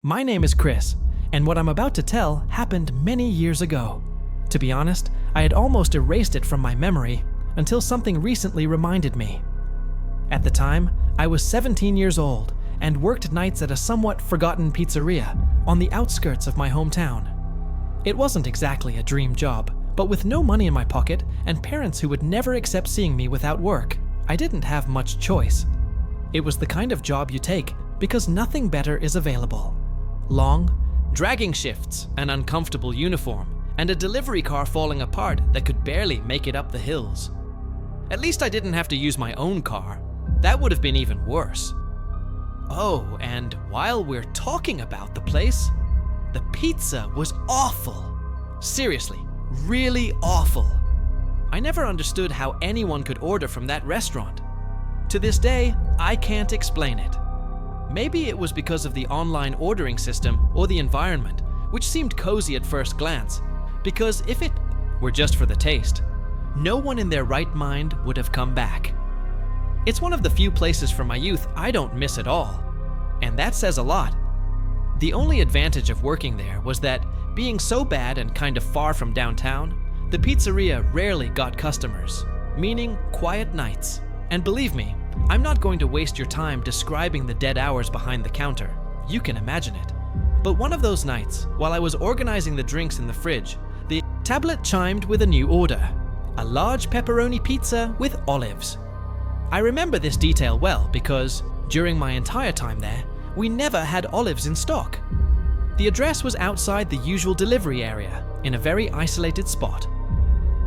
My name is Chris, and what I'm about to tell happened many years ago. To be honest, I had almost erased it from my memory until something recently reminded me. At the time, I was 17 years old and worked nights at a somewhat forgotten pizzeria on the outskirts of my hometown. It wasn't exactly a dream job, but with no money in my pocket and parents who would never accept seeing me without work, I didn't have much choice. It was the kind of job you take because nothing better is available. Long, dragging shifts, an uncomfortable uniform, and a delivery car falling apart that could barely make it up the hills. At least I didn't have to use my own car. That would have been even worse. Oh, and while we're talking about the place, the pizza was awful. Seriously, really awful. I never understood how anyone could order from that restaurant. To this day, I can't explain it. Maybe it was because of the online ordering system or the environment, which seemed cozy at first glance, because if it were just for the taste, no one in their right mind would have come back. It's one of the few places from my youth I don't miss at all, and that says a lot. The only advantage of working there was that, being so bad and kind of far from downtown, the pizzeria rarely got customers, meaning quiet nights. And believe me, I'm not going to waste your time describing the dead hours behind the counter. You can imagine it. But one of those nights, while I was organizing the drinks in the fridge, the tablet chimed with a new order: a large pepperoni pizza with olives. I remember this detail well because, during my entire time there, we never had olives in stock. The address was outside the usual delivery area, in a very isolated spot.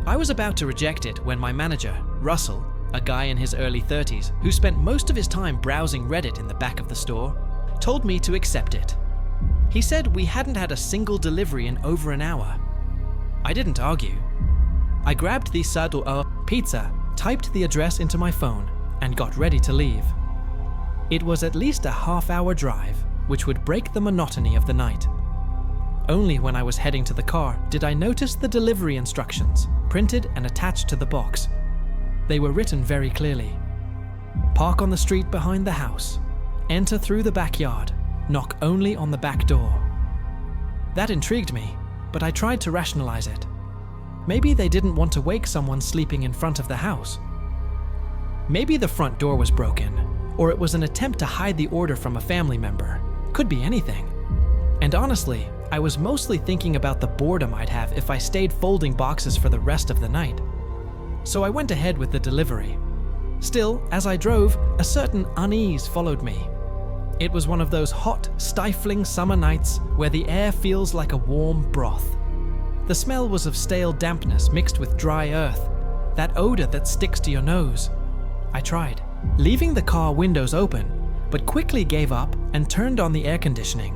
I was about to reject it when my manager, Russell, a guy in his early 30s who spent most of his time browsing Reddit in the back of the store, told me to accept it. He said we hadn't had a single delivery in over an hour. I didn't argue. I grabbed the Sado pizza, typed the address into my phone, and got ready to leave. It was at least a half-hour drive, which would break the monotony of the night. Only when I was heading to the car did I notice the delivery instructions, printed and attached to the box. They were written very clearly. Park on the street behind the house. Enter through the backyard. Knock only on the back door. That intrigued me, but I tried to rationalize it. Maybe they didn't want to wake someone sleeping in front of the house. Maybe the front door was broken, or it was an attempt to hide the order from a family member. Could be anything. And honestly, I was mostly thinking about the boredom I'd have if I stayed folding boxes for the rest of the night. So I went ahead with the delivery. Still, as I drove, a certain unease followed me. It was one of those hot, stifling summer nights where the air feels like a warm broth. The smell was of stale dampness mixed with dry earth, that odor that sticks to your nose. I tried, leaving the car windows open, but quickly gave up and turned on the air conditioning.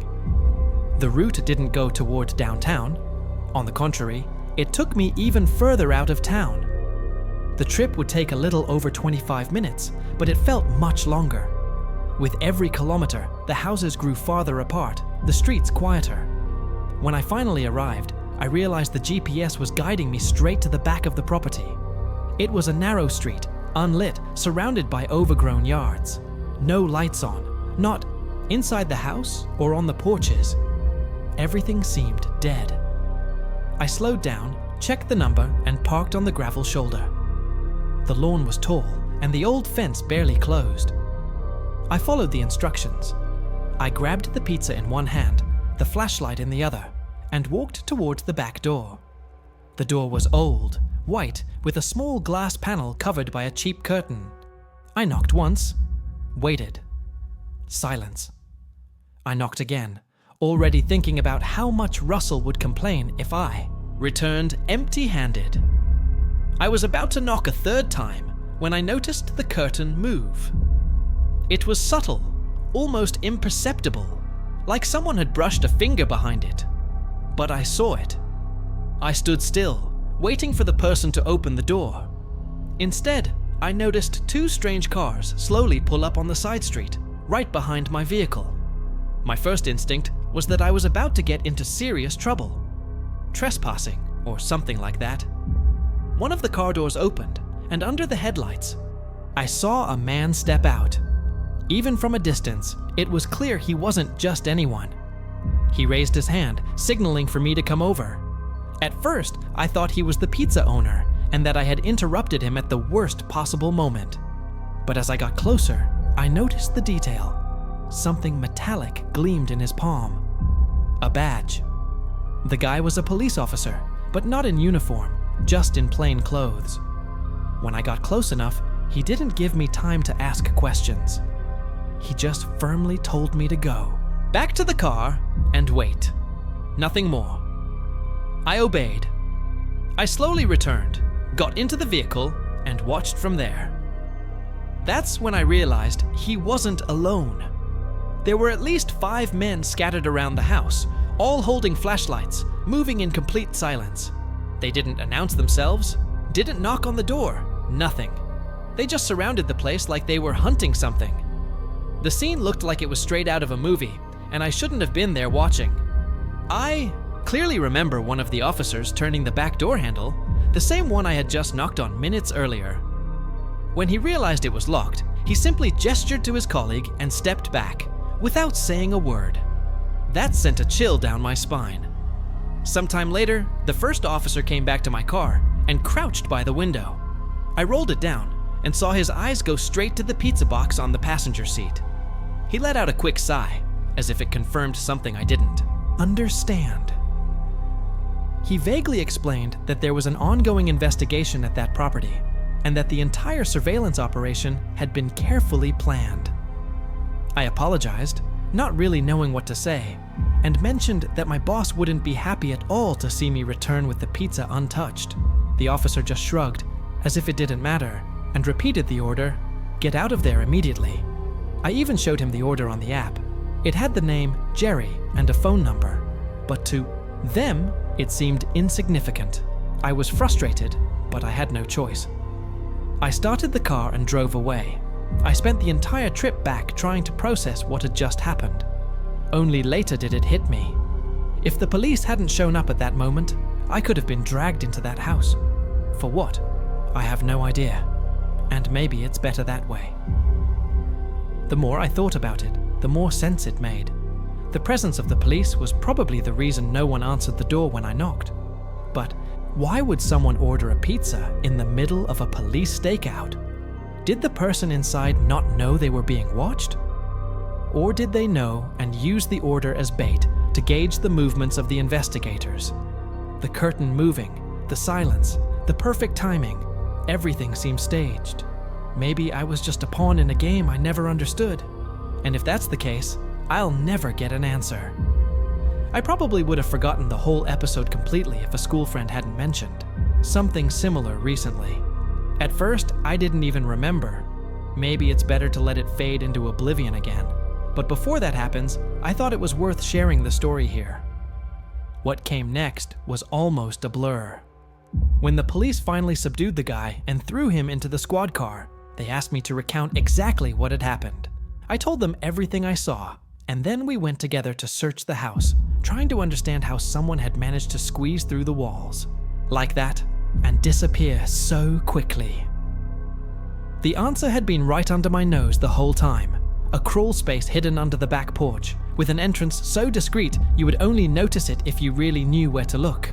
The route didn't go toward downtown. On the contrary, it took me even further out of town. The trip would take a little over 25 minutes, but it felt much longer. With every kilometer, the houses grew farther apart, the streets quieter. When I finally arrived, I realized the GPS was guiding me straight to the back of the property. It was a narrow street, unlit, surrounded by overgrown yards. No lights on, not inside the house or on the porches. Everything seemed dead. I slowed down, checked the number, and parked on the gravel shoulder. The lawn was tall, and the old fence barely closed. I followed the instructions. I grabbed the pizza in one hand, the flashlight in the other, and walked towards the back door. The door was old, white, with a small glass panel covered by a cheap curtain. I knocked once, waited. Silence. I knocked again, already thinking about how much Russell would complain if I returned empty-handed. I was about to knock a third time when I noticed the curtain move. It was subtle, almost imperceptible, like someone had brushed a finger behind it. But I saw it. I stood still, waiting for the person to open the door. Instead, I noticed two strange cars slowly pull up on the side street, right behind my vehicle. My first instinct was that I was about to get into serious trouble. Trespassing, or something like that. One of the car doors opened, and under the headlights, I saw a man step out. Even from a distance, it was clear he wasn't just anyone. He raised his hand, signaling for me to come over. At first, I thought he was the pizza owner and that I had interrupted him at the worst possible moment. But as I got closer, I noticed the detail. Something metallic gleamed in his palm. A badge. The guy was a police officer, but not in uniform, just in plain clothes. When I got close enough, he didn't give me time to ask questions. He just firmly told me to go. Back to the car and wait. Nothing more. I obeyed. I slowly returned, got into the vehicle, and watched from there. That's when I realized he wasn't alone. There were at least 5 men scattered around the house, all holding flashlights, moving in complete silence. They didn't announce themselves, didn't knock on the door, nothing. They just surrounded the place like they were hunting something. The scene looked like it was straight out of a movie, and I shouldn't have been there watching. I clearly remember one of the officers turning the back door handle, the same one I had just knocked on minutes earlier. When he realized it was locked, he simply gestured to his colleague and stepped back, without saying a word. That sent a chill down my spine. Sometime later, the first officer came back to my car and crouched by the window. I rolled it down and saw his eyes go straight to the pizza box on the passenger seat. He let out a quick sigh, as if it confirmed something I didn't understand. He vaguely explained that there was an ongoing investigation at that property, and that the entire surveillance operation had been carefully planned. I apologized, not really knowing what to say, and mentioned that my boss wouldn't be happy at all to see me return with the pizza untouched. The officer just shrugged, as if it didn't matter, and repeated the order, "Get out of there immediately." I even showed him the order on the app. It had the name Jerry and a phone number, but to them, it seemed insignificant. I was frustrated, but I had no choice. I started the car and drove away. I spent the entire trip back trying to process what had just happened. Only later did it hit me. If the police hadn't shown up at that moment, I could have been dragged into that house. For what? I have no idea. And maybe it's better that way. The more I thought about it, the more sense it made. The presence of the police was probably the reason no one answered the door when I knocked. But why would someone order a pizza in the middle of a police stakeout? Did the person inside not know they were being watched? Or did they know and use the order as bait to gauge the movements of the investigators? The curtain moving, the silence, the perfect timing, everything seemed staged. Maybe I was just a pawn in a game I never understood. And if that's the case, I'll never get an answer. I probably would have forgotten the whole episode completely if a school friend hadn't mentioned something similar recently. At first, I didn't even remember. Maybe it's better to let it fade into oblivion again. But before that happens, I thought it was worth sharing the story here. What came next was almost a blur. When the police finally subdued the guy and threw him into the squad car, they asked me to recount exactly what had happened. I told them everything I saw, and then we went together to search the house, trying to understand how someone had managed to squeeze through the walls like that and disappear so quickly. The answer had been right under my nose the whole time. A crawl space hidden under the back porch, with an entrance so discreet you would only notice it if you really knew where to look.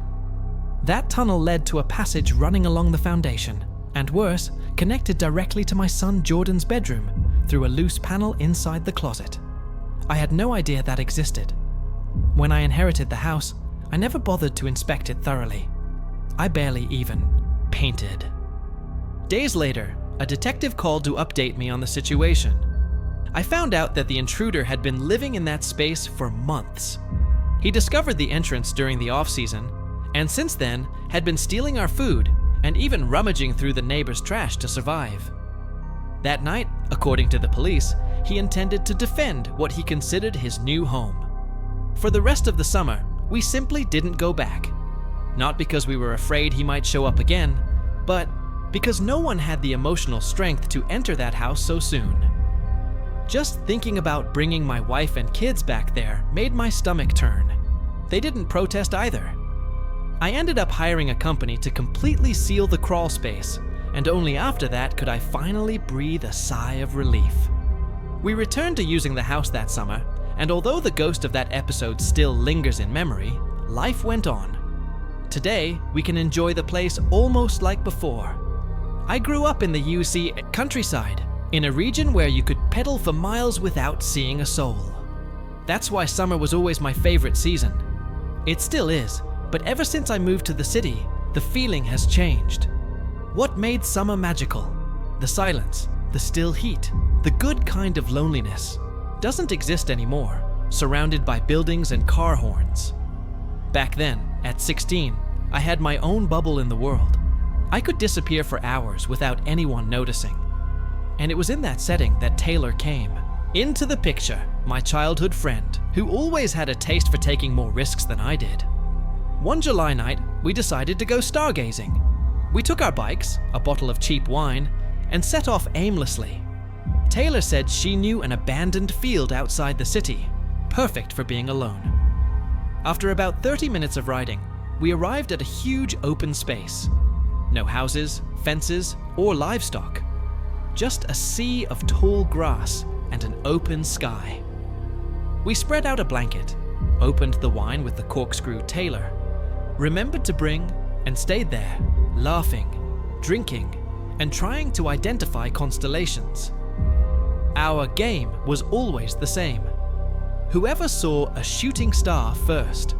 That tunnel led to a passage running along the foundation, and worse, connected directly to my son Jordan's bedroom through a loose panel inside the closet. I had no idea that existed. When I inherited the house, I never bothered to inspect it thoroughly. I barely even painted. Days later, a detective called to update me on the situation. I found out that the intruder had been living in that space for months. He discovered the entrance during the off-season, and since then had been stealing our food and even rummaging through the neighbor's trash to survive. That night, according to the police, he intended to defend what he considered his new home. For the rest of the summer, we simply didn't go back. Not because we were afraid he might show up again, but because no one had the emotional strength to enter that house so soon. Just thinking about bringing my wife and kids back there made my stomach turn. They didn't protest either. I ended up hiring a company to completely seal the crawl space, and only after that could I finally breathe a sigh of relief. We returned to using the house that summer, And although the ghost of that episode still lingers in memory, life went on. Today, we can enjoy the place almost like before. I grew up in the UC countryside, in a region where you could pedal for miles without seeing a soul. That's why summer was always my favorite season. It still is, but ever since I moved to the city, the feeling has changed. What made summer magical? The silence, the still heat, the good kind of loneliness, doesn't exist anymore, surrounded by buildings and car horns. Back then, at 16, I had my own bubble in the world. I could disappear for hours without anyone noticing. And it was in that setting that Taylor came into the picture, my childhood friend, who always had a taste for taking more risks than I did. One July night, we decided to go stargazing. We took our bikes, a bottle of cheap wine, and set off aimlessly. Taylor said she knew an abandoned field outside the city, perfect for being alone. After about 30 minutes of riding, we arrived at a huge open space. No houses, fences, or livestock. Just a sea of tall grass and an open sky. We spread out a blanket, opened the wine with the corkscrew Taylor, remembered to bring, and stayed there, laughing, drinking, and trying to identify constellations. Our game was always the same. Whoever saw a shooting star first.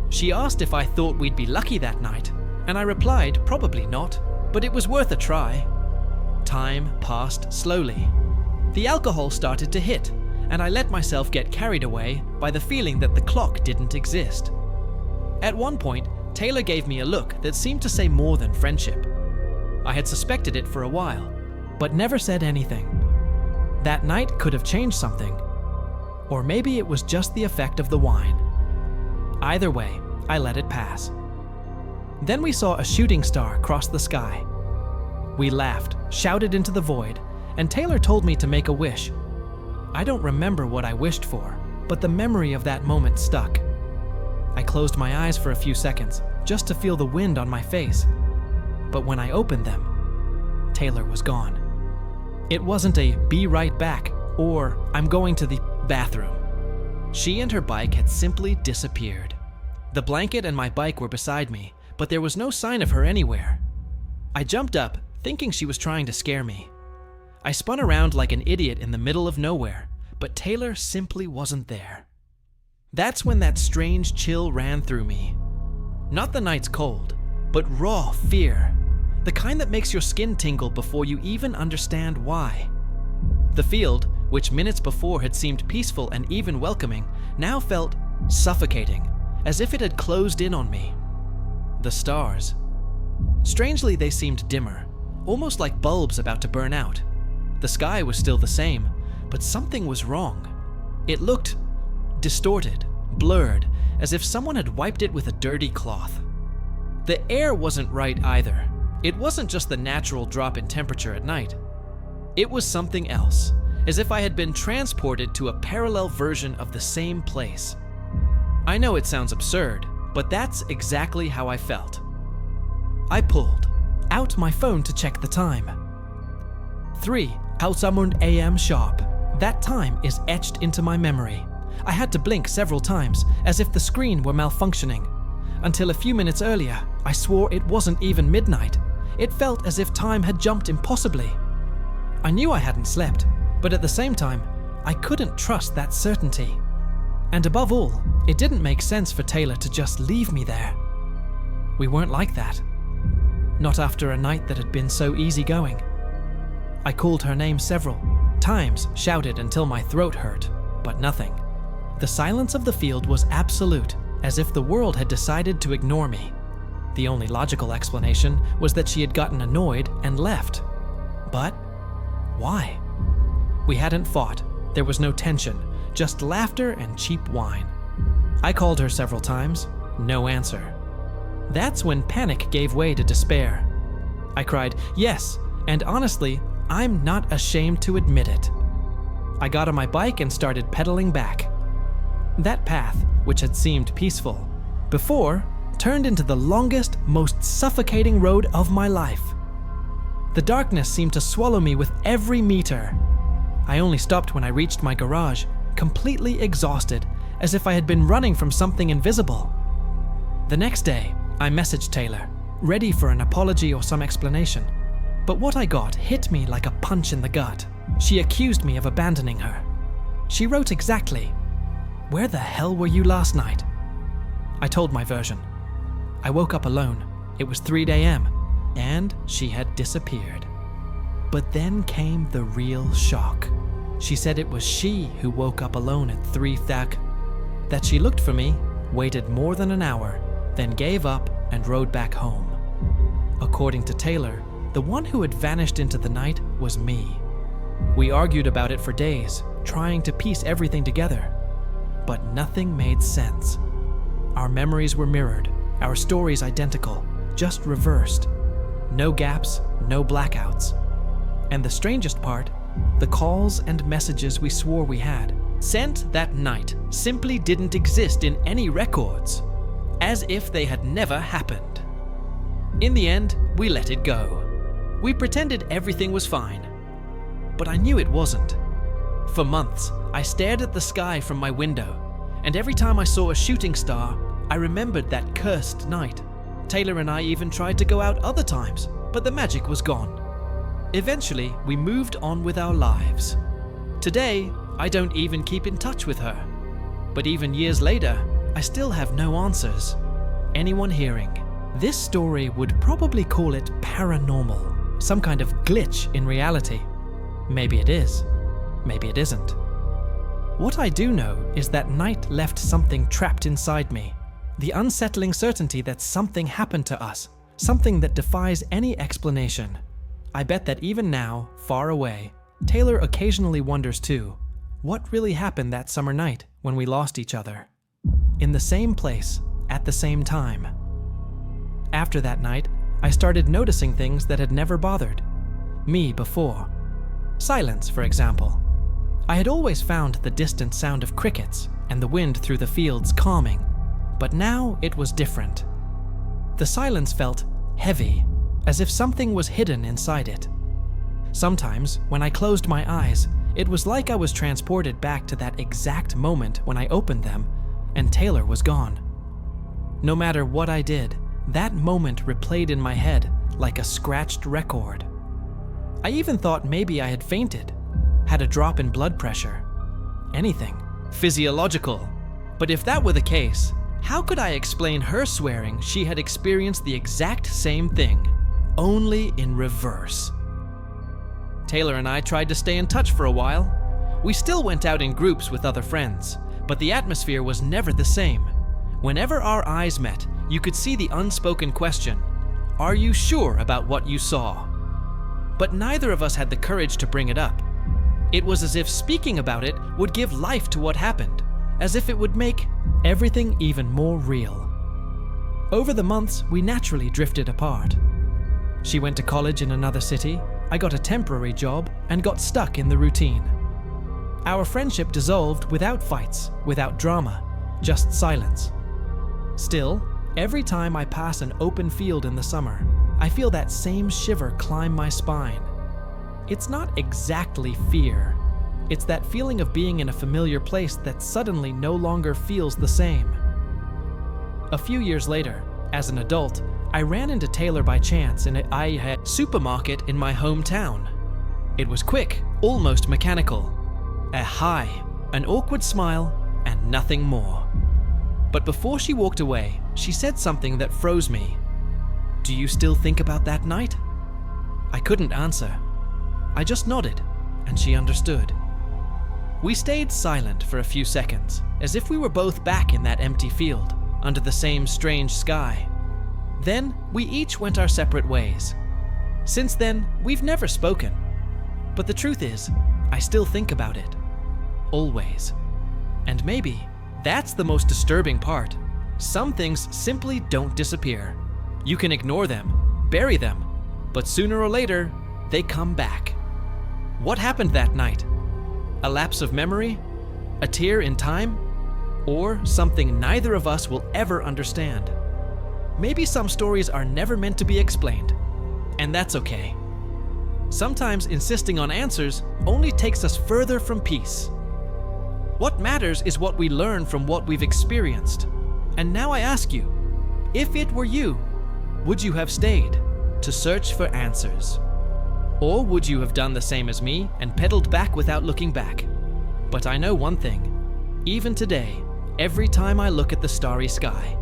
She asked if I thought we'd be lucky that night, and I replied probably not, but it was worth a try. Time passed slowly. The alcohol started to hit, and I let myself get carried away by the feeling that the clock didn't exist. At one point, Taylor gave me a look that seemed to say more than friendship. I had suspected it for a while, but never said anything. That night could have changed something, or maybe it was just the effect of the wine. Either way, I let it pass. Then we saw a shooting star cross the sky. We laughed, shouted into the void, and Taylor told me to make a wish. I don't remember what I wished for, but the memory of that moment stuck. I closed my eyes for a few seconds, just to feel the wind on my face. But when I opened them, Taylor was gone. It wasn't a "be right back" or "I'm going to the bathroom." She and her bike had simply disappeared. The blanket and my bike were beside me, but there was no sign of her anywhere. I jumped up, thinking she was trying to scare me. I spun around like an idiot in the middle of nowhere, but Taylor simply wasn't there. That's when that strange chill ran through me. Not the night's cold, but raw fear. The kind that makes your skin tingle before you even understand why. The field, which minutes before had seemed peaceful and even welcoming, now felt suffocating, as if it had closed in on me. The stars. Strangely, they seemed dimmer, almost like bulbs about to burn out. The sky was still the same, but something was wrong. It looked distorted, blurred, as if someone had wiped it with a dirty cloth. The air wasn't right either. It wasn't just the natural drop in temperature at night. It was something else, as if I had been transported to a parallel version of the same place. I know it sounds absurd, but that's exactly how I felt. I pulled out my phone to check the time. 3:00 a.m. sharp. That time is etched into my memory. I had to blink several times, as if the screen were malfunctioning. Until a few minutes earlier, I swore it wasn't even midnight. It felt as if time had jumped impossibly. I knew I hadn't slept, but at the same time, I couldn't trust that certainty. And above all, it didn't make sense for Taylor to just leave me there. We weren't like that. Not after a night that had been so easygoing. I called her name several times, shouted until my throat hurt, but nothing. The silence of the field was absolute, as if the world had decided to ignore me. The only logical explanation was that she had gotten annoyed and left. But why? We hadn't fought. There was no tension, just laughter and cheap wine. I called her several times, no answer. That's when panic gave way to despair. I cried, yes, and honestly, I'm not ashamed to admit it. I got on my bike and started pedaling back. That path, which had seemed peaceful before, turned into the longest, most suffocating road of my life. The darkness seemed to swallow me with every meter. I only stopped when I reached my garage, completely exhausted, as if I had been running from something invisible. The next day, I messaged Taylor, ready for an apology or some explanation. But what I got hit me like a punch in the gut. She accused me of abandoning her. She wrote exactly, "Where the hell were you last night?" I told my version. I woke up alone. It was 3 a.m. and she had disappeared. But then came the real shock. She said it was she who woke up alone at 3:00, that she looked for me, waited more than an hour, then gave up and rode back home. According to Taylor, the one who had vanished into the night was me. We argued about it for days, trying to piece everything together. But nothing made sense. Our memories were mirrored, our stories identical, just reversed. No gaps, no blackouts. And the strangest part, the calls and messages we swore we had, sent that night, simply didn't exist in any records, as if they had never happened. In the end, we let it go. We pretended everything was fine. But I knew it wasn't. For months, I stared at the sky from my window, and every time I saw a shooting star, I remembered that cursed night. Taylor and I even tried to go out other times, but the magic was gone. Eventually, we moved on with our lives. Today, I don't even keep in touch with her. But even years later, I still have no answers. Anyone hearing this story would probably call it paranormal, some kind of glitch in reality. Maybe it is, maybe it isn't. What I do know is that night left something trapped inside me. The unsettling certainty that something happened to us, something that defies any explanation. I bet that even now, far away, Taylor occasionally wonders too, what really happened that summer night when we lost each other? In the same place, at the same time. After that night, I started noticing things that had never bothered me before. Silence, for example. I had always found the distant sound of crickets and the wind through the fields calming, but now it was different. The silence felt heavy, as if something was hidden inside it. Sometimes, when I closed my eyes, it was like I was transported back to that exact moment when I opened them, and Taylor was gone. No matter what I did, that moment replayed in my head like a scratched record. I even thought maybe I had fainted, had a drop in blood pressure. Anything physiological. But if that were the case, how could I explain her swearing she had experienced the exact same thing, only in reverse? Taylor and I tried to stay in touch for a while. We still went out in groups with other friends, but the atmosphere was never the same. Whenever our eyes met, you could see the unspoken question, "Are you sure about what you saw?" But neither of us had the courage to bring it up. It was as if speaking about it would give life to what happened, as if it would make everything even more real. Over the months, we naturally drifted apart. She went to college in another city, I got a temporary job, and got stuck in the routine. Our friendship dissolved without fights, without drama, just silence. Still, every time I pass an open field in the summer, I feel that same shiver climb my spine. It's not exactly fear. It's that feeling of being in a familiar place that suddenly no longer feels the same. A few years later, as an adult, I ran into Taylor by chance in a supermarket in my hometown. It was quick, almost mechanical. A hi, an awkward smile, and nothing more. But before she walked away, she said something that froze me. "Do you still think about that night?" I couldn't answer. I just nodded, and she understood. We stayed silent for a few seconds, as if we were both back in that empty field, under the same strange sky. Then, we each went our separate ways. Since then, we've never spoken. But the truth is, I still think about it. Always. And maybe that's the most disturbing part. Some things simply don't disappear. You can ignore them, bury them, but sooner or later, they come back. What happened that night? A lapse of memory? A tear in time? Or something neither of us will ever understand? Maybe some stories are never meant to be explained, and that's okay. Sometimes insisting on answers only takes us further from peace. What matters is what we learn from what we've experienced. And now I ask you, if it were you, would you have stayed to search for answers? Or would you have done the same as me and pedaled back without looking back? But I know one thing. Even today, every time I look at the starry sky,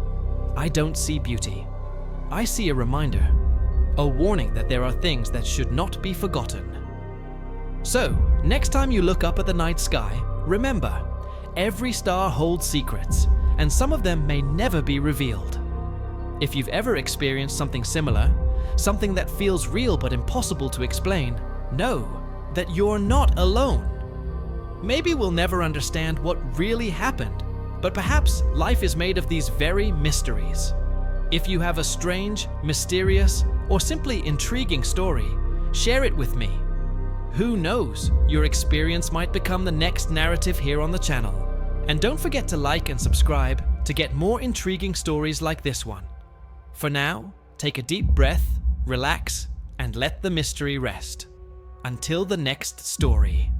I don't see beauty. I see a reminder, a warning that there are things that should not be forgotten. So, next time you look up at the night sky, remember, every star holds secrets, and some of them may never be revealed. If you've ever experienced something similar, something that feels real but impossible to explain, know that you're not alone. Maybe we'll never understand what really happened, but perhaps life is made of these very mysteries. If you have a strange, mysterious, or simply intriguing story, share it with me. Who knows, your experience might become the next narrative here on the channel. And don't forget to like and subscribe to get more intriguing stories like this one. For now, take a deep breath, relax, and let the mystery rest. Until the next story.